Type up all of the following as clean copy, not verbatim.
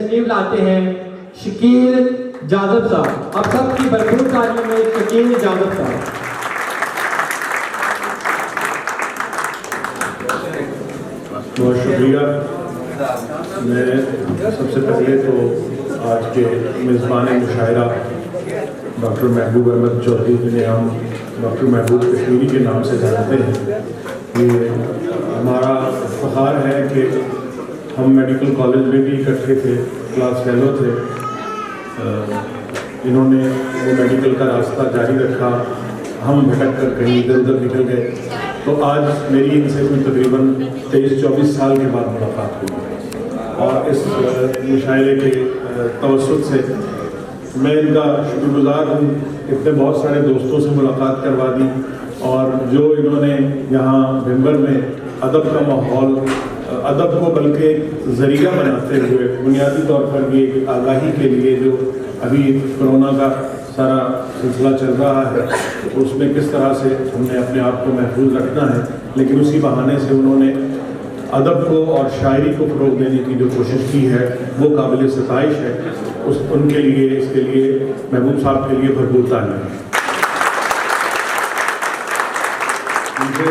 تشریف لاتے ہیں شکیل جاذب صاحب. اب سب کی بھرپور تعلیم میں شکیل جاذب صاحب. بہت شکریہ. میں سب سے پہلے تو آج کے میزبان مشاعرہ ڈاکٹر محبوب احمد چودھری جنہیں ہم ڈاکٹر محبوب کشمیری کے نام سے جانتے ہیں، یہ ہمارا فخر ہے کہ ہم میڈیکل کالج میں بھی اکٹھے تھے، کلاس فیلو تھے. انہوں نے وہ میڈیکل کا راستہ جاری رکھا، ہم بھٹک کر کہیں ادھر ادھر نکل گئے. تو آج میری ان سے کوئی تقریباً 23-24 سال کے بعد ملاقات ہوئی، اور اس مشاعرے کے توسط سے میں ان کا شکر گزار ہوں. اتنے بہت سارے دوستوں سے ملاقات کروا دی، اور جو انہوں نے یہاں بھمبر میں ادب کا ماحول، ادب کو بلکہ ایک ذریعہ بناتے ہوئے بنیادی طور پر یہ ایک آگاہی کے لیے جو ابھی کرونا کا سارا سلسلہ چل رہا ہے اس میں کس طرح سے ہم نے اپنے آپ کو محفوظ رکھنا ہے، لیکن اسی بہانے سے انہوں نے ادب کو اور شاعری کو فروغ دینے کی جو کوشش کی ہے وہ قابل ستائش ہے. ان کے لیے، اس کے لیے محبوب صاحب کے لیے بھرپور تعلیم. مجھے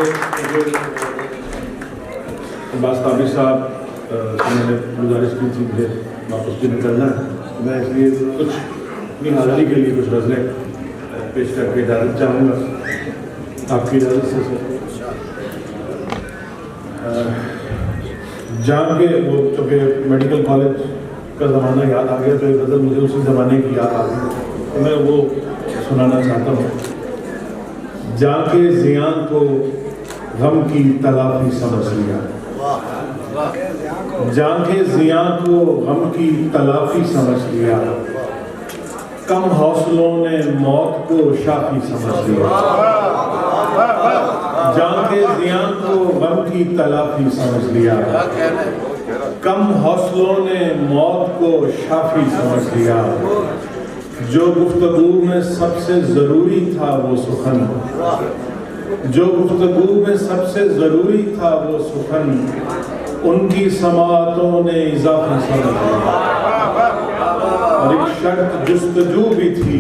عباس قابل صاحب سے میں نے گزارش کی تھی مجھے واپس بھی نکلنا ہے، میں اس لیے کچھ اپنی حاضری کے لیے کچھ غزلیں پیش کر کے اجازت چاہوں گا، آپ کی اجازت سے سر. جان کے وہ چونکہ میڈیکل کالج کا زمانہ یاد آ گیا تو ایک غزل مجھے اسی زمانے کی یاد آ گئی، تو میں وہ سنانا چاہتا ہوں. جان کے زیاں کو غم کی تلافی سمجھ لیا، جان کے زیاں کو غم کی تلافی سمجھ لیا، کم حوصلوں نے موت کو شافی سمجھ لیا. جان کے زیاں کو غم کی تلافی سمجھ لیا، کم حوصلوں نے موت کو شافی سمجھ لیا. جو گفتگو میں سب سے ضروری تھا وہ سخن، جو گفتگو میں سب سے ضروری تھا وہ سخن، ان کی سماعتوں نے اضافہ سمجھ لیا. اور ایک شرط جستجو بھی تھی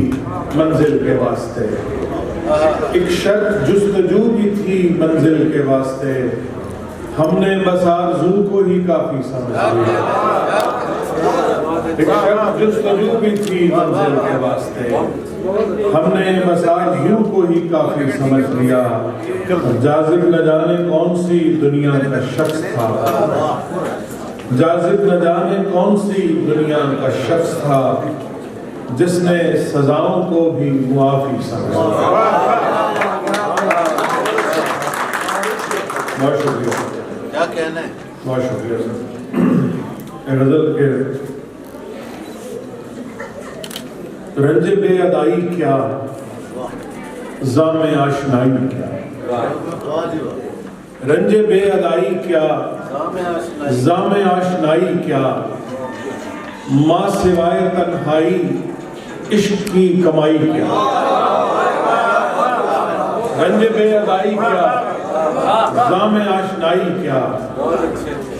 منزل کے واسطے، ایک شرط جستجو بھی تھی منزل کے واسطے، ہم نے بس آرزو کو ہی کافی سمجھ لیا. ایک شرط جستجو بھی تھی منزل کے واسطے، ہم نے بس آرزو کو ہی کافی سمجھ لیا. جاذب نہ جانے کون سی دنیا کا شخص تھا، جاذب نہ جانے کون سی دنیا کا شخص تھا، جس نے سزاؤں کو بھی معافی سمجھا. بہت شکریہ، کیا کہنا ہے؟ بہت شکریہ سر. غزل کے رنج بے ادائی کیا، زام آشنائی کیا، رنج بے ادائی کیا، زام آشنائی کیا، ماں سوائے تنہائی عشق کی کمائی کیا. رنج بے ادائی کیا، زام آشنائی کیا،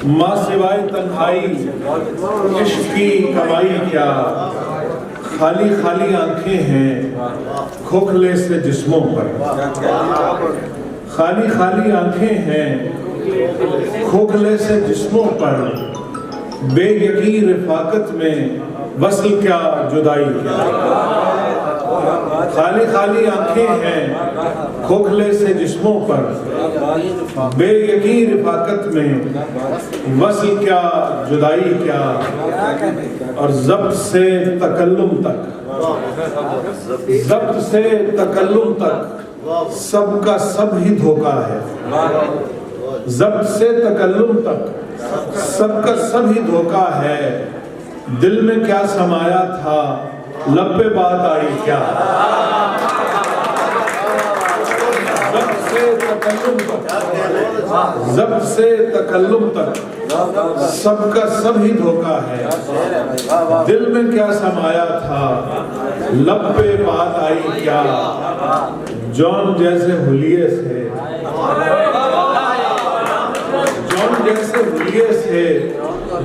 ماں سوائے تنہائی عشق کی کمائی کیا. خالی خالی آنکھیں ہیں کھوکھلے سے جسموں پر، خالی خالی آنکھیں ہیں کھوکھلے سے جسموں پر، بے یقین رفاقت میں وصل کیا جدائی کیا. خالی خالی آنکھیں ہیں کھوکھلے سے جسموں پر، بے یقین رفاقت میں وصل کیا جدائی کیا. اور ضبط سے تکلم تک، ضبط سے تکلم تک سب کا سب ہی دھوکا ہے. ضبط سے تکلم تک سب کا سب ہی دھوکا ہے، دل میں کیا سمایا تھا لب پہ بات آئی کیا. ضبط سے تکلم تک، ضبط سے تکلم تک سب کا سب ہی دھوکا ہے، دل میں کیا سمایا تھا لب پہ بات آئی کیا. جون جیسے حلیے سے، جون جیسے حلیے سے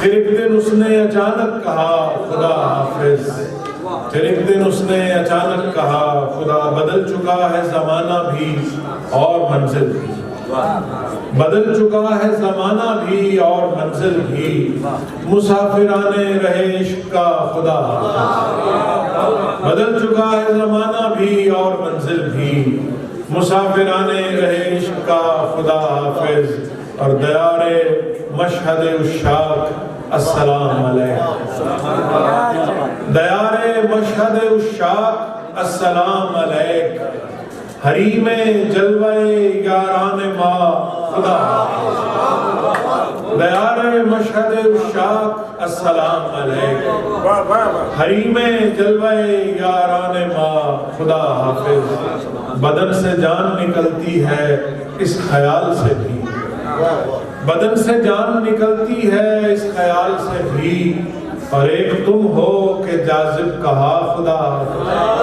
پھر ایک دن اس نے اچانک کہا خدا حافظ، پھر ایک دن اس نے اچانک کہا خدا، بدل چکا ہے زمانہ بھی اور منزل بھی، بدل چکا ہے زمانہ بھی اور منزل بھی، مسافرانے رہے عشق کا خدا حافظ، بدل چکا ہے زمانہ بھی اور منزل بھی، مسافرانے رہے عشق کا خدا حافظ، اور دیار مشہد عشاق السلام علیکم، دیار مشہد عشاق السلام علیکم، حریم جلوہ یاران ماں خدا حافظ، دیار مشہد عشاق السلام علیکم، حریم جلوہ یاران ماں خدا حافظ، بدن سے جان نکلتی ہے اس خیال سے بھی، بدن سے جان نکلتی ہے اس خیال سے بھی، اور ایک تم ہو کہ جاذب کہا خدا حافظ،